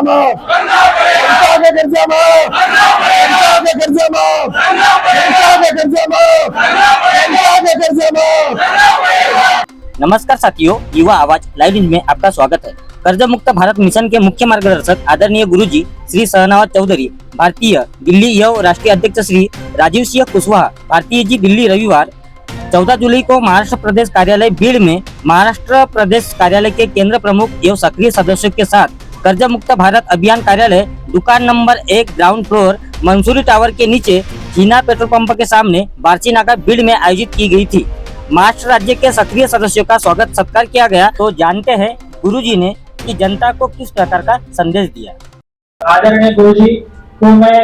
माफ, जनता का कर्जा माफ, जनता का कर्जा माफ, जनता का कर्जा माफ, जनता का कर्जा माफ। नमस्कार साथियों, युवा आवाज लाइव न्यूज में आपका स्वागत है। कर्ज मुक्त भारत मिशन के मुख्य मार्गदर्शक आदरणीय गुरुजी श्री शहनवाज चौधरी, भारतीय दिल्ली यव राष्ट्रीय अध्यक्ष श्री राजीव सिंह कुशवाहा, भारतीय जी दिल्ली, रविवार 14 जुलाई को महाराष्ट्र प्रदेश कार्यालय भीड़ में महाराष्ट्र प्रदेश कार्यालय के केंद्र प्रमुख एवं सक्रिय सदस्यों के साथ कर्ज मुक्त भारत अभियान कार्यालय दुकान number 1 ground floor Mansuri tower के नीचे जीना पेट्रोल पंप के सामने बारची नाका भीड़ में आयोजित की गई थी। महाराष्ट्र राज्य के सक्रिय सदस्यों का स्वागत सत्कार किया गया। तो जानते हैं गुरुजी ने कि जनता को किस प्रकार का संदेश दिया। आदरणीय गुरुजी को मैं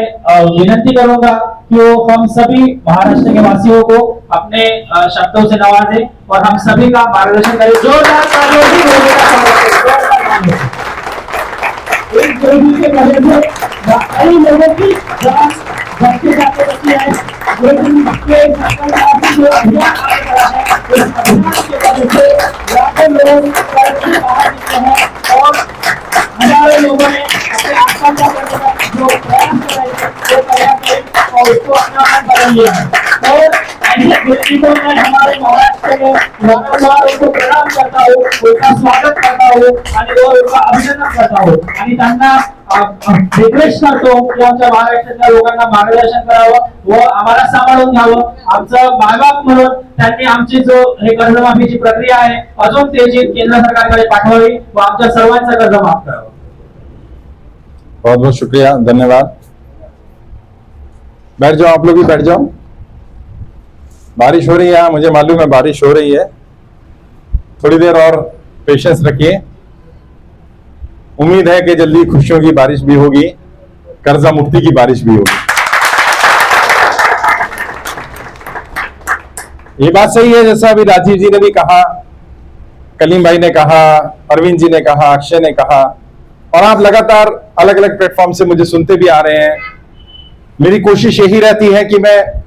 विनती करूंगा कि वो हम सभी महाराष्ट्र के वासियों को अपने शब्दों से नवाजे और हम सभी का मार्गदर्शन करें। जोरदार तालियों से इस गुरुजी के वजह से कई लोगों की जान बचते जाते रहती है। लेकिन के जो अभियान है इस अभियान के वजह से लाखों लोग बाहर निकले हैं और हजारों लोगों ने अपने आत्महत्या करने का जो प्रयास कर रहे थे वो प्रयास किए और उसको अपना मन बदल लिया है। और ऐसे व्यक्ति को मैं हमारे महाराष्ट्र में बार उनको प्रणाम करता हूँ, उनका स्वागत करता हूँ आणि उनका अभिनंदन करता हूँ आणि त्यांना रिक्वेस्ट करतो की आमच्या महाराष्ट्रातल्या लोकांना मार्गदर्शन करावं व आम्हाला सांभाळून घ्यावं। आमचं मायबाप म्हणून त्यांनी आमची जो हे कर्जमाफीची प्रक्रिया आहे अजून तेजीत केंद्र सरकारकडे पाठवावी व आमच्या सर्वांचं कर्ज माफ करावं। बहुत बहुत शुक्रिया, धन्यवाद। बैठ जाओ, आप लोग भी बैठ जाओ। बारिश हो रही है, मुझे मालूम है बारिश हो रही है, थोड़ी देर और पेशेंस रखिए। उम्मीद है कि जल्दी खुशियों की बारिश भी होगी, कर्जा मुक्ति की बारिश भी होगी। ये बात सही है, जैसा अभी राजीव जी ने भी कहा, कलीम भाई ने कहा, अरविंद जी ने कहा, अक्षय ने कहा, और आप लगातार अलग अलग प्लेटफॉर्म से मुझे सुनते भी आ रहे हैं। मेरी कोशिश यही रहती है कि मैं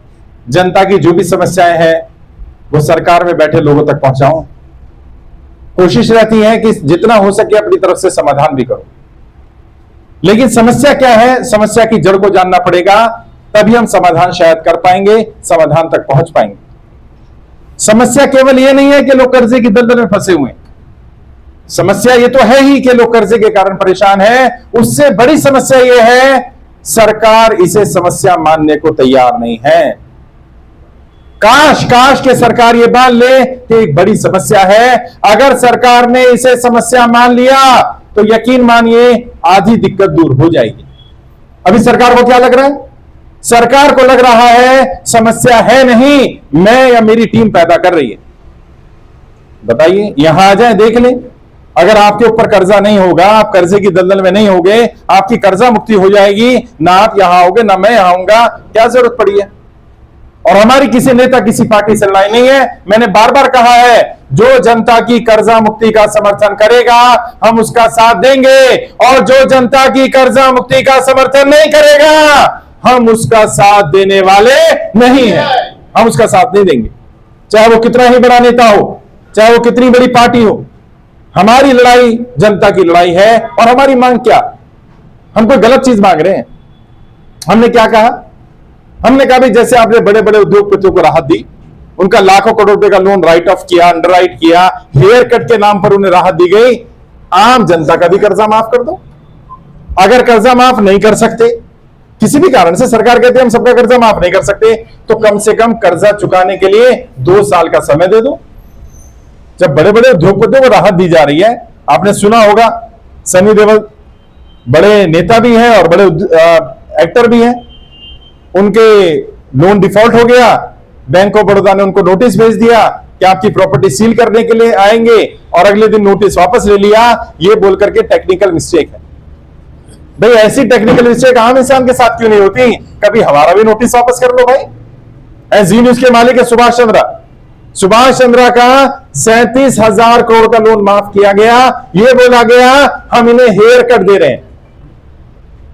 जनता की जो भी समस्याएं हैं वो सरकार में बैठे लोगों तक पहुंचाऊं। कोशिश रहती है कि जितना हो सके अपनी तरफ से समाधान भी करूं। लेकिन समस्या क्या है, समस्या की जड़ को जानना पड़ेगा, तभी हम समाधान शायद कर पाएंगे, समाधान तक पहुंच पाएंगे। समस्या केवल ये नहीं है कि लोग कर्जे की दलदल में फंसे हुए हैं, समस्या ये तो है ही कि लोग कर्जे के कारण परेशान हैं। उससे बड़ी समस्या ये है सरकार इसे समस्या मानने को तैयार नहीं है। काश के सरकार ये मान ले कि एक बड़ी समस्या है। अगर सरकार ने इसे समस्या मान लिया तो यकीन मानिए आधी दिक्कत दूर हो जाएगी। अभी सरकार को क्या लग रहा है? सरकार को लग रहा है समस्या है नहीं, मैं या मेरी टीम पैदा कर रही है। बताइए, यहां आ जाए, देख लें। अगर आपके ऊपर कर्जा नहीं होगा, आप कर्जे की दलदल में नहीं होगे, आपकी कर्जा मुक्ति हो जाएगी, ना आप यहां आओगे ना मैं यहां आऊंगा, क्या जरूरत पड़ी है? और हमारी किसी नेता किसी पार्टी से लड़ाई नहीं है। मैंने बार बार कहा है, जो जनता की कर्जा मुक्ति का समर्थन करेगा हम उसका साथ देंगे, और जो जनता की कर्जा मुक्ति का समर्थन नहीं करेगा हम उसका साथ देने वाले नहीं हैं। हम उसका साथ नहीं देंगे, चाहे वो कितना ही बड़ा नेता हो, चाहे वो कितनी बड़ी पार्टी हो। हमारी लड़ाई जनता की लड़ाई है। और हमारी मांग क्या? हम कोई गलत चीज मांग रहे हैं? हमने क्या कहा? हमने कहा भाई जैसे आपने बड़े बड़े उद्योगपतियों को राहत दी, उनका लाखों करोड़ रुपए का लोन राइट ऑफ किया, अंडर राइट किया, हेयर कट के नाम पर उन्हें राहत दी गई, आम जनता का भी कर्जा माफ कर दो। अगर कर्जा माफ नहीं कर सकते, किसी भी कारण से सरकार कहती है हम सबका कर्जा माफ नहीं कर सकते, तो कम से कम कर्जा चुकाने के लिए 2 साल का समय दे दो। जब बड़े बड़े उद्योगपतियों को राहत दी जा रही है, आपने सुना होगा सनी देओल बड़े नेता भी हैं और बड़े एक्टर भी हैं, उनके लोन डिफॉल्ट हो गया, बैंक ऑफ बड़ौदा ने उनको नोटिस भेज दिया कि आपकी प्रॉपर्टी सील करने के लिए आएंगे, और अगले दिन नोटिस वापस ले लिया, ये बोलकर के टेक्निकल मिस्टेक है। भाई ऐसी टेक्निकल मिस्टेक आम इंसान के साथ क्यों नहीं होती? कभी हमारा भी नोटिस वापस कर लो भाई। जी न्यूज के मालिक है सुभाष चंद्रा का 37,000 करोड़ का लोन माफ किया गया। ये बोला गया हम इन्हें हेयर कट दे रहे हैं,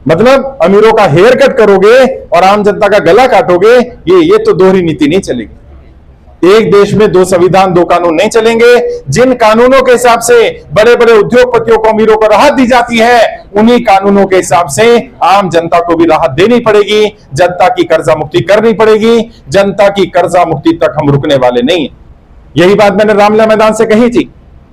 मतलब अमीरों का हेयर कट करोगे और आम जनता का गला काटोगे, ये तो दोहरी नीति नहीं चलेगी। एक देश में दो संविधान दो कानून नहीं चलेंगे। जिन कानूनों के हिसाब से बड़े बड़े उद्योगपतियों को, अमीरों को राहत दी जाती है, उन्हीं कानूनों के हिसाब से आम जनता को भी राहत देनी पड़ेगी। जनता की कर्जा मुक्ति करनी पड़ेगी। जनता की कर्जा मुक्ति तक हम रुकने वाले नहीं है। यही बात मैंने रामलीला मैदान से कही थी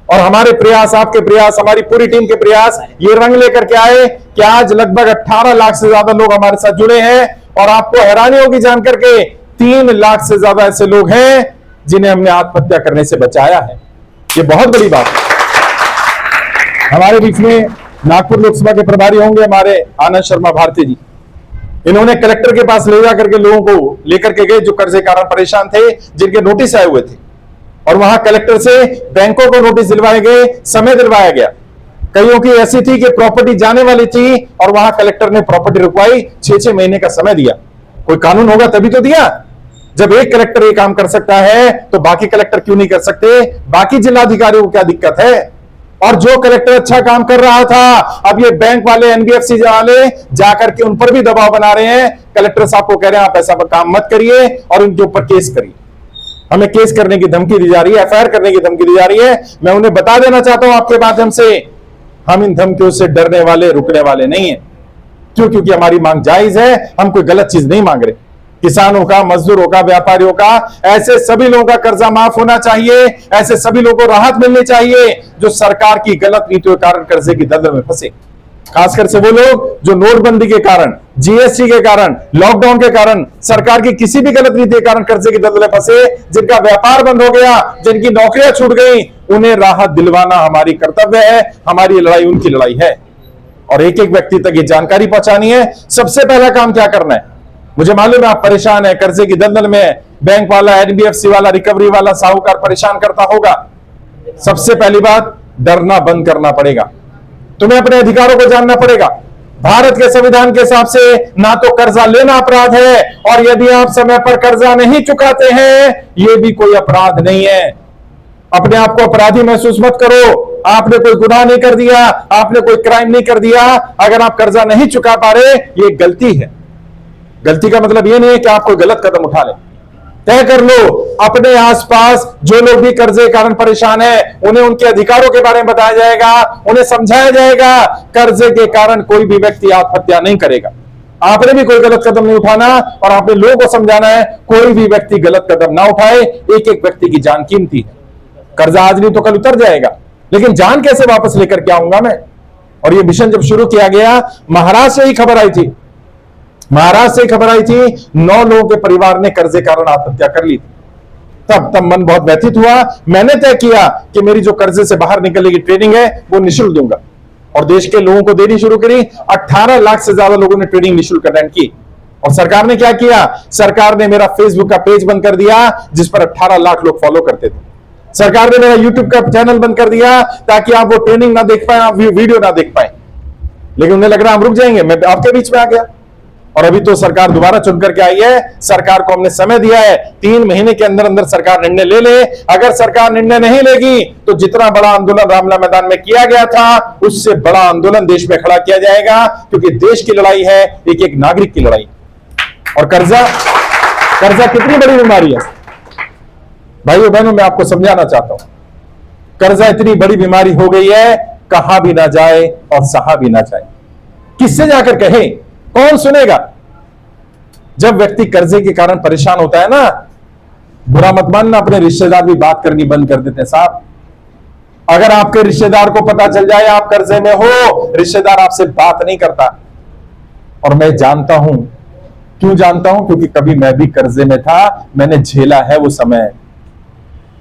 और हमारे प्रयास, आपके प्रयास, हमारी पूरी टीम के प्रयास ये रंग लेकर के आए कि आज लगभग 18 लाख से ज्यादा लोग हमारे साथ जुड़े हैं और आपको हैरानी होगी जानकर के 3 लाख से ज्यादा ऐसे लोग हैं जिन्हें हमने आत्महत्या करने से बचाया है। ये बहुत बड़ी बात है। हमारे बीच में नागपुर लोकसभा के प्रभारी होंगे हमारे आनंद शर्मा भारती जी। इन्होंने कलेक्टर के पास ले जाकर के लोगों को लेकर के गए जो कर्जे कारण परेशान थे, जिनके नोटिस आए हुए थे, और वहां कलेक्टर से बैंकों को नोटिस दिलवाए गए, समय दिलवाया गया। कईयों की ऐसी थी कि प्रॉपर्टी जाने वाली थी और वहां कलेक्टर ने प्रॉपर्टी रुकवाई, 6-6 महीने का समय दिया। कोई कानून होगा तभी तो दिया। जब एक कलेक्टर ये काम कर सकता है तो बाकी कलेक्टर क्यों नहीं कर सकते? बाकी जिलाधिकारियों को क्या दिक्कत है? और जो कलेक्टर अच्छा काम कर रहा था, अब ये बैंक वाले, एनबीएफसी वाले जाकर के उन पर भी दबाव बना रहे हैं। कलेक्टर साहब को कह रहे हैं आप ऐसा काम मत करिए और उनके ऊपर केस करिए। हमें केस करने की धमकी दी जा रही है, एफआईआर करने की धमकी दी जा रही है। मैं उन्हें बता देना चाहता हूं आपके माध्यम से, हम इन धमकियों से डरने वाले, रुकने वाले नहीं है। क्यों? क्योंकि हमारी मांग जायज है। हम कोई गलत चीज नहीं मांग रहे। किसानों का, मजदूरों का, व्यापारियों का, ऐसे सभी लोगों का कर्जा माफ होना चाहिए। ऐसे सभी लोगों को राहत मिलनी चाहिए जो सरकार की गलत नीतियों के कारण कर्जे की दलदल में फंसे। खासकर से वो लोग जो नोटबंदी के कारण, जीएसटी के कारण, लॉकडाउन के कारण, सरकार की किसी भी गलत नीति के कारण कर्जे की दलदल में फंसे, जिनका व्यापार बंद हो गया, जिनकी नौकरियां छूट गई, उन्हें राहत दिलवाना हमारी कर्तव्य है। हमारी लड़ाई उनकी लड़ाई है और एक एक व्यक्ति तक ये जानकारी पहुंचानी है। सबसे पहला काम क्या करना है? मुझे मालूम है आप परेशान है, कर्जे की दलदल में, बैंक वाला, एनबीएफसी वाला, रिकवरी वाला, साहूकार परेशान करता होगा। सबसे पहली बात, डरना बंद करना पड़ेगा। तुम्हें अपने अधिकारों को जानना पड़ेगा। भारत के संविधान के हिसाब से ना तो कर्जा लेना अपराध है और यदि आप समय पर कर्जा नहीं चुकाते हैं, यह भी कोई अपराध नहीं है। अपने आप को अपराधी महसूस मत करो। आपने कोई गुनाह नहीं कर दिया, आपने कोई क्राइम नहीं कर दिया। अगर आप कर्जा नहीं चुका पा रहे, ये गलती है। गलती का मतलब यह नहीं है कि आप कोई गलत कदम उठा लें। तय कर लो, अपने आसपास जो लोग भी कर्जे के कारण परेशान है, उन्हें उनके अधिकारों के बारे में बताया जाएगा, उन्हें समझाया जाएगा। कर्जे के कारण कोई भी व्यक्ति आत्महत्या नहीं करेगा। आपने भी कोई गलत कदम नहीं उठाना और आपने लोगों को समझाना है कोई भी व्यक्ति गलत कदम ना उठाए। एक एक व्यक्ति की जान कीमती है। कर्जा आज नहीं तो कल उतर जाएगा, लेकिन जान कैसे वापस लेकर के आऊंगा मैं? और ये मिशन जब शुरू किया गया, महाराष्ट्र से ही खबर आई थी। महाराष्ट्र से खबर आई थी 9 लोगों के परिवार ने कर्जे कारण आत्महत्या कर ली थी। तब मन बहुत व्यथित हुआ। मैंने तय किया कि मेरी जो कर्जे से बाहर निकलने की ट्रेनिंग है वो निःशुल्क दूंगा और देश के लोगों को देनी शुरू करी। 18 लाख से ज्यादा लोगों ने ट्रेनिंग निःशुल्क अटेंड की। और सरकार ने क्या किया? सरकार ने मेरा फेसबुक का पेज बंद कर दिया जिस पर 18 लाख लोग फॉलो करते थे। सरकार ने मेरा यूट्यूब का चैनल बंद कर दिया ताकि आप वो ट्रेनिंग ना देख पाए, आप वीडियो ना देख पाए। लेकिन उन्हें लग रहा हम रुक जाएंगे, मैं आपके बीच में आ गया और अभी तो सरकार दोबारा चुन करके आई है। सरकार को हमने समय दिया है, 3 महीने के अंदर अंदर सरकार निर्णय ले ले। अगर सरकार निर्णय नहीं लेगी तो जितना बड़ा आंदोलन रामलीला मैदान में किया गया था, उससे बड़ा आंदोलन देश में खड़ा किया जाएगा, क्योंकि देश की लड़ाई है, एक एक नागरिक की लड़ाई। और कर्जा कितनी बड़ी बीमारी है भाइयों बहनों, मैं आपको समझाना चाहता हूं। कर्जा इतनी बड़ी बीमारी हो गई है, कहा भी ना जाए और सहा भी ना जाए। किससे जाकर कहे? कौन सुनेगा? जब व्यक्ति कर्जे के कारण परेशान होता है ना, बुरा मत मानना, अपने रिश्तेदार भी बात करनी बंद कर देते हैं साहब। अगर आपके रिश्तेदार को पता चल जाए आप कर्जे में हो, रिश्तेदार आपसे बात नहीं करता। और मैं जानता हूं, क्यों जानता हूं? क्योंकि कभी मैं भी कर्जे में था, मैंने झेला है वो समय।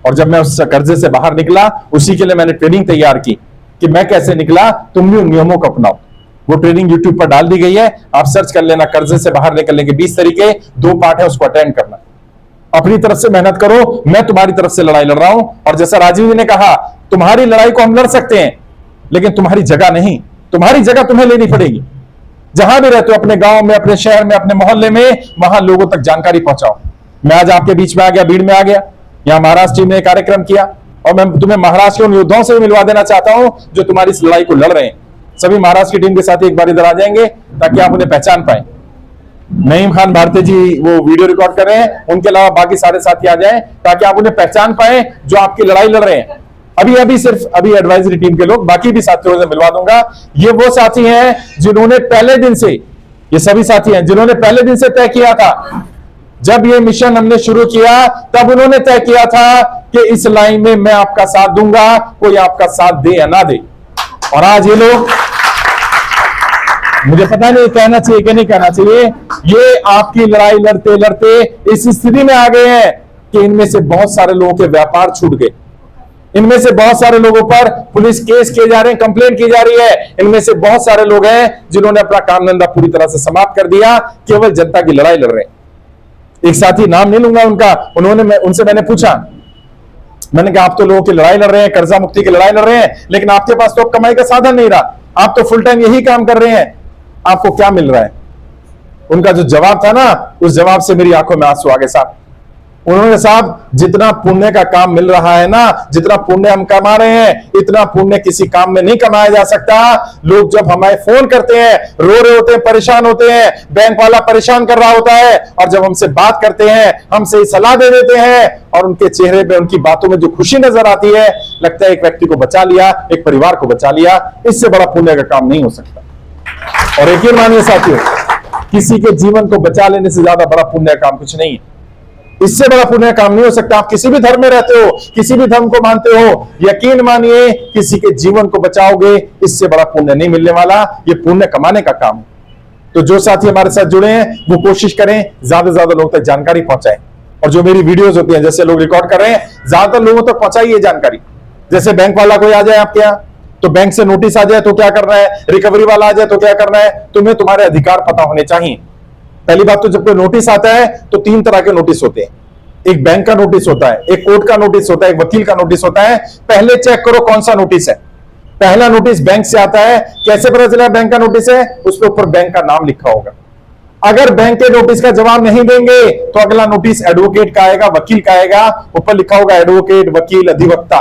और जब मैं उस कर्जे से बाहर निकला, उसी के लिए मैंने ट्रेनिंग तैयार की कि मैं कैसे निकला, तुम भी उन नियमों को अपनाओ। वो ट्रेनिंग यूट्यूब पर डाल दी गई है, आप सर्च कर लेना, कर्जे से बाहर निकलने के 20 तरीके, 2 पार्ट है, उसको अटेंड करना। अपनी तरफ से मेहनत करो, मैं तुम्हारी तरफ से लड़ाई लड़ रहा हूं। और जैसा राजीव जी ने कहा, तुम्हारी लड़ाई को हम लड़ सकते हैं, लेकिन तुम्हारी जगह नहीं, तुम्हारी जगह तुम्हें लेनी पड़ेगी। जहां भी रहते हो, अपने गांव में, अपने शहर में, अपने मोहल्ले में, वहां लोगों तक जानकारी पहुंचाओ। मैं आज आपके बीच में आ गया, भीड़ में आ गया, यहां महाराष्ट्र टीम ने कार्यक्रम किया और मैं तुम्हें महाराष्ट्र के उन योद्धाओं से भी मिलवा देना चाहता हूं जो तुम्हारी इस लड़ाई को लड़ रहे हैं। सभी महाराष्ट्र की टीम के साथ एक बार इधर आ जाएंगे ताकि आप उन्हें पहचान पाए। नईम खान भारती जी वो वीडियो रिकॉर्ड कर रहे हैं, उनके अलावा बाकी सारे साथी आ जाएं ताकि आप उन्हें पहचान पाए जो आपकी लड़ाई लड़ रहे हैं। अभी सिर्फ एडवाइजरी टीम के लोग, बाकी भी साथियों से मिलवा दूंगा। ये वो साथी हैं जिन्होंने पहले दिन से, ये सभी साथी हैं जिन्होंने पहले दिन से तय किया था, जब ये मिशन हमने शुरू किया तब उन्होंने तय किया था कि इस लाइन में मैं आपका साथ दूंगा, कोई आपका साथ दे या ना दे। और आज ये लोग, मुझे पता नहीं कहना चाहिए कि नहीं कहना चाहिए, ये आपकी लड़ाई लड़ते लड़ते इस स्थिति में आ गए हैं कि इनमें से बहुत सारे लोगों के व्यापार छूट गए, इनमें से बहुत सारे लोगों पर पुलिस केस किए जा रहे हैं, कंप्लेंट की जा रही है। इनमें से बहुत सारे लोग हैं जिन्होंने अपना काम धंधा पूरी तरह से समाप्त कर दिया, केवल जनता की लड़ाई लड़ रहे हैं। एक साथी, नाम नहीं लूंगा उनका, उनसे मैंने पूछा, मैंने कहा आप तो लोगों की लड़ाई लड़ रहे हैं, कर्जा मुक्ति की लड़ाई लड़ रहे हैं, लेकिन आपके पास तो कमाई का साधन नहीं रहा, आप तो फुल टाइम यही काम कर रहे हैं, आपको क्या मिल रहा है? उनका जो जवाब था ना, उस जवाब से मेरी आंखों में आंसू आ गए साहब। उन्होंने साहब, जितना पुण्य का काम मिल रहा है ना, जितना पुण्य हम कमा रहे हैं, इतना पुण्य किसी काम में नहीं कमाया जा सकता। लोग जब हमें फोन करते हैं, रो रहे होते हैं, परेशान होते हैं, बैंक वाला परेशान कर रहा होता है, और जब हमसे बात करते हैं, हमसे सलाह दे देते हैं, और उनके चेहरे पे, उनकी बातों में जो खुशी नजर आती है, लगता है एक व्यक्ति को बचा लिया, एक परिवार को बचा लिया। इससे बड़ा पुण्य का काम नहीं हो सकता। और यकीन मानिए साथियों, किसी के जीवन को बचा लेने से ज्यादा बड़ा पुण्य का काम कुछ नहीं है। इससे बड़ा पुण्य काम नहीं हो सकता। आप किसी भी धर्म में रहते हो, किसी भी धर्म को मानते हो, यकीन मानिए किसी के जीवन को बचाओगे, इससे बड़ा पुण्य नहीं मिलने वाला। ये पुण्य कमाने का काम है। तो जो साथी हमारे साथ जुड़े हैं, वो कोशिश करें ज्यादा से ज्यादा लोगों तक जानकारी पहुंचाएं। और जो मेरी वीडियोस होती हैं, जैसे लोग रिकॉर्ड कर रहे हैं, ज्यादातर लोगों तक पहुंचाइए जानकारी। जैसे बैंक वाला कोई आ जाए आपके यहाँ, तो बैंक से नोटिस आ जाए तो क्या करना है, रिकवरी वाला आ जाए तो क्या करना है, तुम्हें तुम्हारे अधिकार पता होने चाहिए। पहली बात तो जब कोई नोटिस आता है तो 3 तरह के नोटिस होते हैं। एक बैंक का नोटिस होता है, एक कोर्ट का नोटिस होता है, एक वकील का नोटिस होता है। पहले चेक करो कौन सा नोटिस है। पहला नोटिस बैंक से आता है, कैसे पता चला बैंक का नोटिस है? उसके ऊपर बैंक का नाम लिखा होगा। अगर बैंक के नोटिस का जवाब नहीं देंगे तो अगला नोटिस एडवोकेट का आएगा, वकील का आएगा, ऊपर लिखा होगा एडवोकेट, वकील, अधिवक्ता।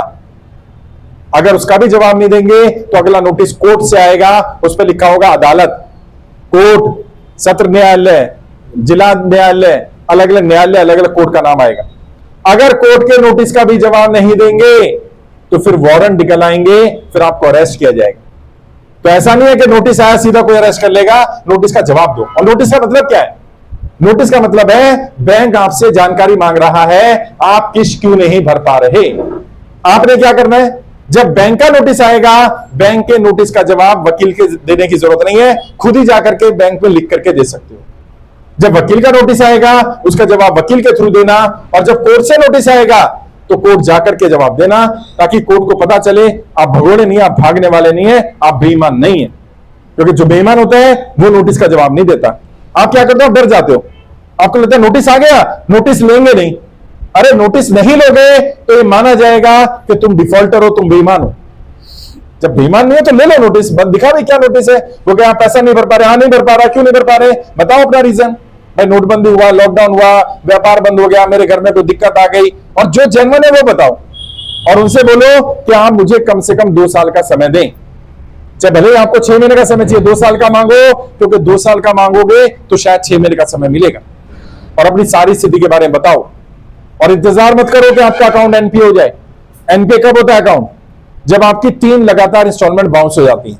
अगर उसका भी जवाब नहीं देंगे तो अगला नोटिस कोर्ट से आएगा, उस पर लिखा होगा अदालत, कोर्ट, सत्र न्यायालय, जिला न्यायालय, अलग अलग न्यायालय, अलग अलग कोर्ट का नाम आएगा। अगर कोर्ट के नोटिस का भी जवाब नहीं देंगे तो फिर वारंट निकल आएंगे, फिर आपको अरेस्ट किया जाएगा। तो ऐसा नहीं है कि नोटिस आया सीधा कोई अरेस्ट कर लेगा, नोटिस का जवाब दो। और नोटिस का मतलब क्या है? नोटिस का मतलब है बैंक आपसे जानकारी मांग रहा है, आप किस्त क्यों नहीं भर पा रहे। आपने क्या करना है? जब बैंक का नोटिस आएगा, बैंक के नोटिस का जवाब वकील के देने की जरूरत नहीं है, खुद ही जाकर के बैंक में लिख करके दे सकते हो। जब वकील का नोटिस आएगा, उसका जवाब वकील के थ्रू देना, और जब कोर्ट से नोटिस आएगा तो कोर्ट जाकर के जवाब देना, ताकि कोर्ट को पता चले आप भगोड़े नहीं, आप भागने वाले नहीं है, आप बेईमान नहीं है। क्योंकि जो बेईमान होता है वो नोटिस का जवाब नहीं देता। आप क्या करते हो? डर जाते हो, आपको लगता है नोटिस आ गया, नोटिस लेंगे नहीं। अरे नोटिस नहीं लोगे तो ये माना जाएगा कि तुम डिफॉल्टर हो, तुम बेईमान हो। जब बेईमान नहीं हो तो ले लो नोटिस, दिखा भी क्या नोटिस है। वो क्या पैसा नहीं भर पा रहे? हाँ नहीं भर पा रहा, क्यों नहीं भर पा रहे? बताओ अपना रीजन। भाई नोटबंदी हुआ, लॉकडाउन हुआ, व्यापार बंद हो गया, मेरे घर में कोई दिक्कत आ गई, और जो जेन्युइन है वो बताओ। और उनसे बोलो कि आप मुझे कम से कम 2 साल का समय दें, चाहे भले आपको 6 महीने का समय चाहिए, 2 साल का मांगो, क्योंकि 2 साल का मांगोगे तो शायद 6 महीने का समय मिलेगा। और अपनी सारी स्थिति के बारे में बताओ, और इंतजार मत करो कि आपका अकाउंट एनपीए हो जाए। एनपीए कब होता है अकाउंट? जब आपकी 3 लगातार इंस्टॉलमेंट बाउंस हो जाती है।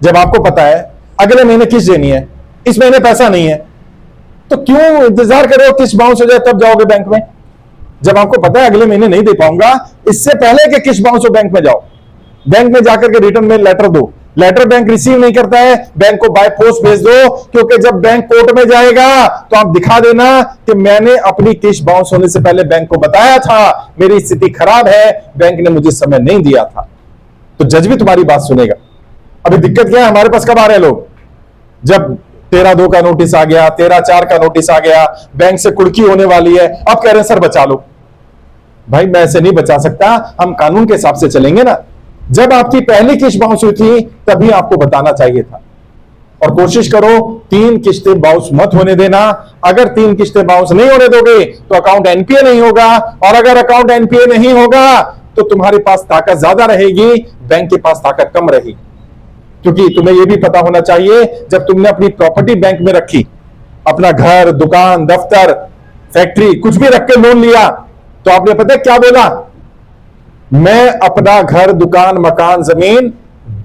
जब आपको पता है अगले महीने किस्त देनी है, इस महीने पैसा नहीं है, तो क्यों इंतजार कर रहे हो किस्त बाउंस हो जाए तब जाओगे बैंक में? जब आपको पता है अगले महीने नहीं दे पाऊंगा, इससे पहले कि किस्त बाउंस हो बैंक में जाओ। बैंक में जाकर के रिटर्न में लेटर दो। लेटर बैंक रिसीव नहीं करता है, बैंक को बाय पोस्ट भेज दो, क्योंकि जब बैंक कोर्ट में जाएगा तो आप दिखा देना कि मैंने अपनी किस्त बाउंस होने से पहले बैंक को बताया था, मेरी स्थिति खराब है, बैंक ने मुझे समय नहीं दिया था। तो जज भी तुम्हारी बात सुनेगा। अभी दिक्कत क्या है? हमारे पास कब आ रहे हैं लोग? जब 13/2 का नोटिस आ गया, 13/4 का नोटिस आ गया, बैंक से कुड़की होने वाली है, अब कह रहे हैं सर बचा लो। भाई मैं ऐसे नहीं बचा सकता, हम कानून के हिसाब से चलेंगे ना। जब आपकी पहली किस्त बाउंस हुई थी तभी आपको बताना चाहिए था। और कोशिश करो 3 किस्तें बाउंस मत होने देना। अगर 3 किस्तें बाउंस नहीं होने दोगे तो अकाउंट एनपीए नहीं होगा, और अगर अकाउंट एनपीए नहीं होगा तो तुम्हारे पास ताकत ज्यादा रहेगी, बैंक के पास ताकत कम रहेगी। क्योंकि तुम्हें यह भी पता होना चाहिए, जब तुमने अपनी प्रॉपर्टी बैंक में रखी अपना घर, दुकान, दफ्तर, फैक्ट्री कुछ भी रख के लोन लिया, तो आपने पता है क्या बोला? मैं अपना घर, दुकान, मकान, जमीन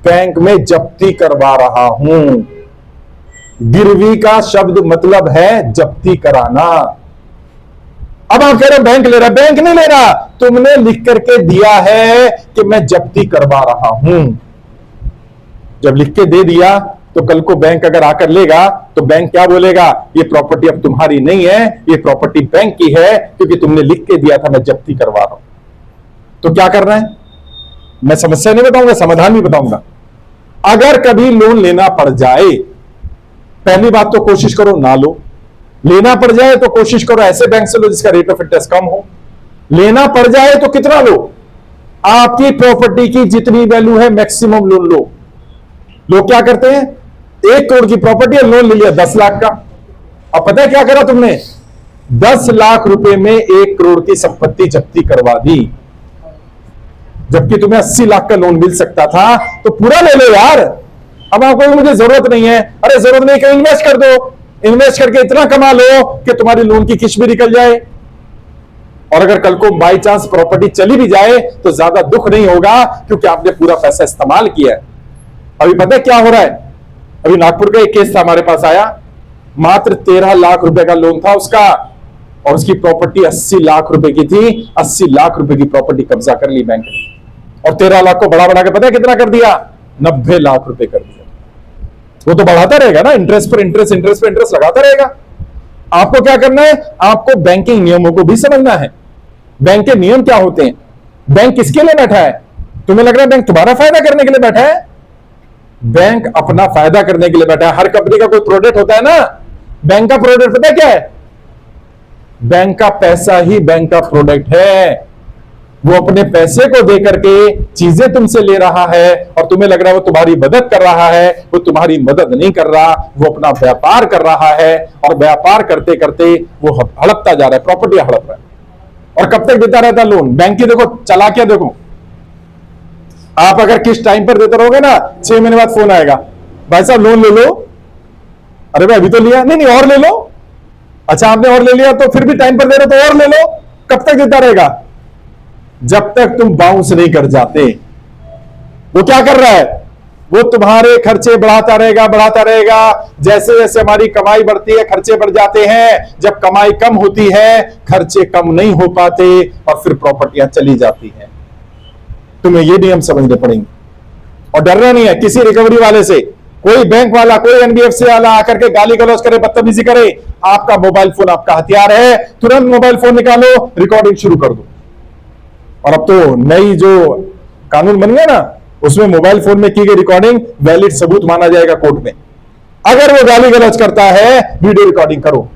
बैंक में जब्ती करवा रहा हूं। गिरवी का शब्द मतलब है जब्ती कराना। अब आप कह रहे हो बैंक ले रहा, बैंक नहीं ले रहा, तुमने लिख करके दिया है कि मैं जब्ती करवा रहा हूं। जब लिख के दे दिया तो कल को बैंक अगर आकर लेगा तो बैंक क्या बोलेगा? ये प्रॉपर्टी अब तुम्हारी नहीं है, ये प्रॉपर्टी बैंक की है, क्योंकि तुमने लिख के दिया था मैं जब्ती करवा रहा हूं। तो क्या करना है? मैं समस्या नहीं बताऊंगा, समाधान भी बताऊंगा। अगर कभी लोन लेना पड़ जाए, पहली बात तो कोशिश करो ना लो। लेना पड़ जाए तो कोशिश करो ऐसे बैंक से लो जिसका रेट ऑफ इंटरेस्ट कम हो। लेना पड़ जाए तो कितना लो? आपकी प्रॉपर्टी की जितनी वैल्यू है मैक्सिमम लोन लो। लोग क्या करते हैं, 1 करोड़ की प्रॉपर्टी है, लोन ले लिया 10 लाख का। अब पता है क्या करा तुमने? 10 लाख रुपए में 1 करोड़ की संपत्ति जब्ती करवा दी, जबकि तुम्हें 80 लाख का लोन मिल सकता था। तो पूरा ले लो यार। अब आपको मुझे जरूरत नहीं है, अरे जरूरत नहीं, कहीं इन्वेस्ट कर दो, इन्वेस्ट करके इतना कमा लो कि तुम्हारी लोन की किश्त भी निकल जाए। और अगर कल को बाई चांस प्रॉपर्टी चली भी जाए तो ज्यादा दुख नहीं होगा, क्योंकि आपने पूरा पैसा इस्तेमाल किया है। अभी पता है क्या हो रहा है? अभी नागपुर का एक केस था, हमारे पास आया, मात्र 13 लाख रुपए का लोन था उसका, और उसकी प्रॉपर्टी 80 लाख रुपए की थी। 80 लाख रुपए की प्रॉपर्टी कब्जा कर ली बैंक ने, और 13 लाख को बढ़ा बढ़ा के पता है कितना कर दिया? 90 लाख रुपए कर दिया। वो तो बढ़ाता रहेगा ना, इंटरेस्ट पर इंटरेस्ट, इंटरेस्ट पर इंटरेस्ट लगाता रहेगा। आपको क्या करना है? आपको बैंकिंग नियमों को भी समझना है। बैंक के नियम क्या होते हैं? बैंक किसके लिए बैठा है? तुम्हें लग रहा है बैंक तुम्हारा फायदा करने के लिए बैठा है? बैंक अपना फायदा करने के लिए बैठा है। हर कंपनी का कोई प्रोडक्ट होता है ना, बैंक का प्रोडक्ट पता है क्या है? बैंक का पैसा ही बैंक का प्रोडक्ट है। वो अपने पैसे को देकर के चीजें तुमसे ले रहा है, और तुम्हें लग रहा है वो तुम्हारी मदद कर रहा है। वो तुम्हारी मदद नहीं कर रहा, वो अपना व्यापार कर रहा है, और व्यापार करते करते वो हड़पता जा रहा है, प्रॉपर्टी हड़प रहा है। और कब तक देता रहता है लोन? बैंक की देखो चालाकियां देखो। आप अगर किस टाइम पर देते रहोगे ना, 6 महीने बाद फोन आएगा, भाई साहब लोन ले लो। अरे भाई अभी तो लिया, नहीं नहीं और ले लो। अच्छा आपने और ले लिया तो फिर भी टाइम पर दे रहे तो और ले लो। कब तक देता रहेगा? जब तक तुम बाउंस नहीं कर जाते। वो क्या कर रहा है? वो तुम्हारे खर्चे बढ़ाता रहेगा, बढ़ाता रहेगा। जैसे जैसे हमारी कमाई बढ़ती है खर्चे बढ़ जाते हैं। जब कमाई कम होती है खर्चे कम नहीं हो पाते, और फिर प्रॉपर्टियां चली जाती हैं। तुम्हें ये नियम समझने पड़ेंगे, और डरना नहीं है किसी रिकवरी वाले से। कोई बैंक वाला, कोई एनबीएफसी वाला आकर के गाली गलौज करे, बदतमीजी करे, आपका मोबाइल फोन आपका हथियार है। तुरंत मोबाइल फोन निकालो, रिकॉर्डिंग शुरू कर दो। और अब तो नई जो कानून बन गया ना, उसमें मोबाइल फोन में की गई रिकॉर्डिंग वैलिड सबूत माना जाएगा कोर्ट में। अगर वो गाली गलौज करता है, वीडियो रिकॉर्डिंग करो,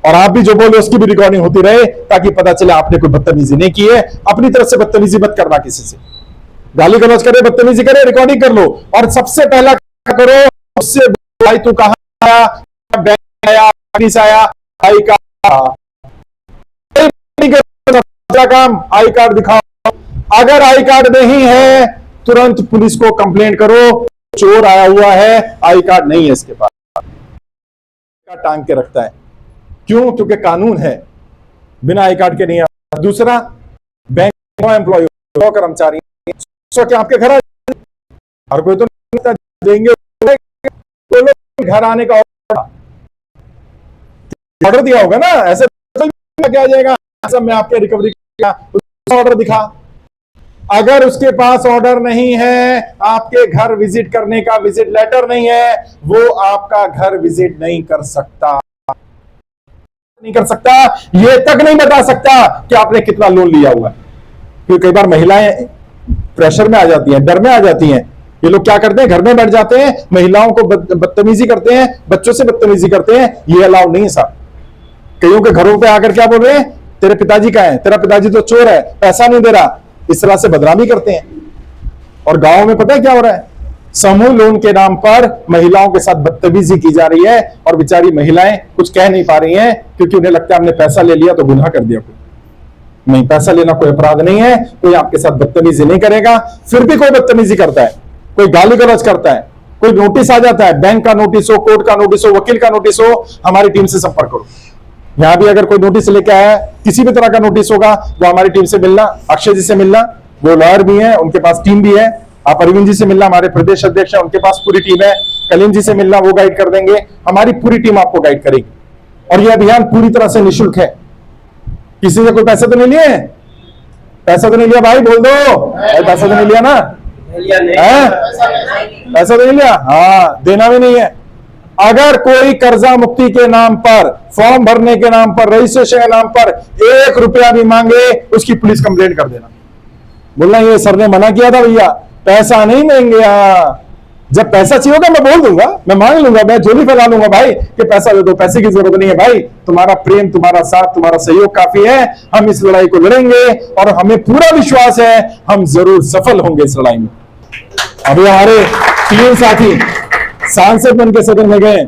और आप भी जो बोले उसकी भी रिकॉर्डिंग होती रहे, ताकि पता चले आपने कोई बदतमीजी नहीं की है। अपनी तरफ से बदतमीजी मत करना किसी से। गाली गलौज करे, बदतमीजी करे, रिकॉर्डिंग कर लो, और सबसे पहला करो उससे, भाई तू कहां आया, बैंक आया, ऑफिस आया, भाई का काम आई कार्ड दिखाओ। अगर आई कार्ड नहीं है तुरंत पुलिस को कंप्लेंट करो, चोर आया हुआ है, आई कार्ड नहीं है इसके पास। टांग के रखता है, क्यों? क्योंकि कानून है, बिना आई कार्ड के नहीं आता। दूसरा, बैंक एम्प्लॉय कर्मचारी क्या आपके घर हर कोई तो देंगे, तो लोग घर आने का ऑर्डर दिया होगा ना, ऐसे क्या जाएगा सब में आपके रिकवरी का ऑर्डर दिखा। अगर उसके पास ऑर्डर नहीं है, आपके घर विजिट करने का विजिट लेटर नहीं है, वो आपका घर विजिट नहीं कर सकता, ये तक नहीं बता सकता कि आपने कितना लोन लिया हुआ है। क्योंकि कई बार महिलाएं प्रेशर में आ जाती हैं, डर में आ जाती हैं। ये लोग क्या करते हैं, घर में बैठ जाते हैं, महिलाओं को बदतमीजी करते हैं, बच्चों से बदतमीजी करते हैं। ये अलाउ नहीं है साहब। कईयों के घरों पे आकर क्या बोल रहे हैं, तेरे पिताजी का है, तेरा पिताजी तो चोर है, पैसा नहीं दे रहा, इस तरह से बदनामी करते हैं। और गांव में पता है क्या हो रहा है, समूह लोन के नाम पर महिलाओं के साथ बदतमीजी की जा रही है, और बेचारी महिलाएं कुछ कह नहीं पा रही हैं, क्योंकि उन्हें लगता है हमने पैसा ले लिया तो गुनाह कर दिया। कोई नहीं, पैसा लेना कोई अपराध नहीं है, कोई आपके साथ बदतमीजी नहीं करेगा। फिर भी कोई बदतमीजी करता है, कोई गाली गलौज करता है, कोई नोटिस आ जाता है, बैंक का नोटिस हो, कोर्ट का नोटिस हो, वकील का नोटिस हो, हमारी टीम से संपर्क करो। यहां भी अगर कोई नोटिस लेके आया, किसी भी तरह का नोटिस होगा, वो हमारी टीम से मिलना, अक्षय जी से मिलना, वो लॉयर भी हैं, उनके पास टीम भी है। आप अरविंद जी से मिलना, हमारे प्रदेश अध्यक्ष हैं, उनके पास पूरी टीम है। कलीम जी से मिलना, वो गाइड कर देंगे। हमारी पूरी टीम आपको गाइड करेगी। और यह अभियान पूरी तरह से निःशुल्क है। किसी से कोई पैसा तो नहीं लिए? पैसा तो नहीं लिया भाई, बोल दो। पैसा तो नहीं लिया ना? पैसा तो नहीं लिया? हाँ, देना भी नहीं है। अगर कोई कर्जा मुक्ति के नाम पर, फॉर्म भरने के नाम पर, रजिस्ट्रेशन के नाम पर 1 रुपया भी मांगे, उसकी पुलिस कंप्लेंट कर देना। बोलना ये सर ने मना किया था भैया, पैसा नहीं देंगे। जब पैसा चाहिए होगा मैं बोल दूंगा, मैं मांग लूंगा, मैं झोली फैला लूंगा भाई कि पैसा दे दो। पैसे की जरूरत नहीं है भाई, तुम्हारा प्रेम, तुम्हारा साथ, तुम्हारा सहयोग काफी है। हम इस लड़ाई को लड़ेंगे और हमें पूरा विश्वास है हम जरूर सफल होंगे इस लड़ाई में। अभी हमारे 3 साथी सांसद बन के सदन में गए।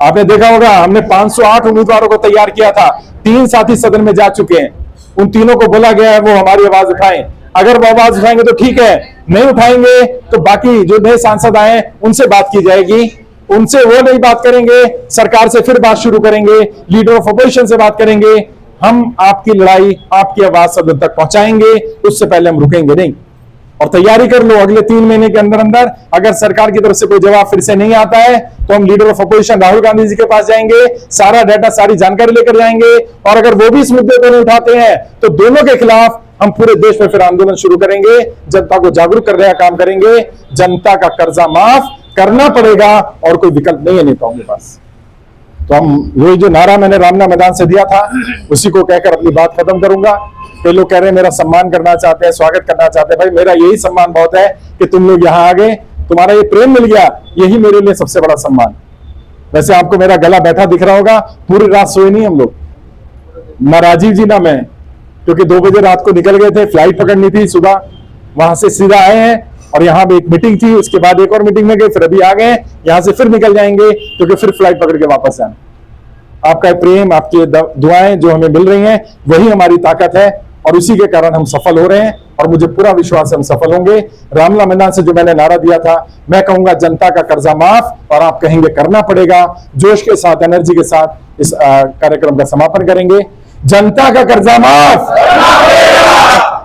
आपने देखा होगा, हमने 508 उम्मीदवारों को तैयार किया था, 3 साथी सदन में जा चुके हैं। उन तीनों को बोला गया है वो हमारी आवाज उठाएं। अगर वो आवाज उठाएंगे तो ठीक है, नहीं उठाएंगे तो बाकी जो नए सांसद आए उनसे बात की जाएगी। उनसे वो नहीं बात करेंगे, सरकार से फिर बात शुरू करेंगे, लीडर ऑफ अपोजिशन से बात करेंगे। हम आपकी लड़ाई, आपकी आवाज सदन तक पहुंचाएंगे, उससे पहले हम रुकेंगे नहीं। और तैयारी कर लो, अगले 3 महीने के अंदर अंदर अगर सरकार की तरफ से कोई जवाब फिर से नहीं आता है तो हम leader of opposition Rahul Gandhi ji के पास जाएंगे, सारा डाटा, सारी जानकारी लेकर जाएंगे। और अगर वो भी इस मुद्दे को नहीं उठाते हैं तो दोनों के खिलाफ हम पूरे देश में फिर आंदोलन शुरू करेंगे, जनता को जागरूक करने का काम करेंगे। जनता का कर्जा माफ करना पड़ेगा और कोई विकल्प नहीं है नेताओं के पास। तो हम ये जो नारा मैंने रामना मैदान से दिया था उसी को कहकर अपनी बात खत्म करूंगा। कई लोग कह रहे हैं मेरा सम्मान करना चाहते हैं, स्वागत करना चाहते हैं। भाई मेरा यही सम्मान बहुत है कि तुम लोग यहाँ आ गए, तुम्हारा ये प्रेम मिल गया, यही मेरे लिए सबसे बड़ा सम्मान। वैसे आपको मेरा गला बैठा दिख रहा होगा, पूरी रात सोए नहीं हम लोग, ना राजीव जी ना मैं, क्योंकि 2 बजे रात को निकल गए थे, फ्लाइट पकड़नी थी सुबह, वहां से सीधा आए हैं और यहाँ भी एक मीटिंग थी, उसके बाद एक और मीटिंग में गए, फिर अभी आ गए, यहाँ से फिर निकल जाएंगे क्योंकि फिर फ्लाइट पकड़ के वापस जाना। आपका प्रेम, आपकी दुआएं जो हमें मिल रही हैं वही हमारी ताकत है और उसी के कारण हम सफल हो रहे हैं और मुझे पूरा विश्वास है हम सफल होंगे। रामला मैदान से जो मैंने नारा दिया था, मैं कहूंगा जनता का कर्जा माफ, और आप कहेंगे करना पड़ेगा। जोश के साथ, एनर्जी के साथ इस कार्यक्रम का समापन करेंगे। जनता का कर्जा माफ,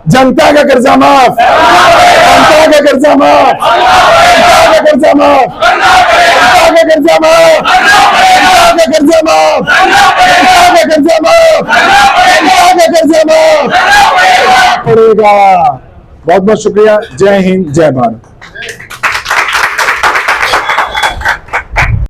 जनता का कर्जा माफ, जनता का कर्जा माफ, जनता का कर्जा माफ, जनता का कर्जा माफ, जनता का कर्जा माफ, जनता का कर्जा माफ, जनता का कर्जा माफ पड़ेगा। बहुत बहुत शुक्रिया। जय हिंद, जय भारत।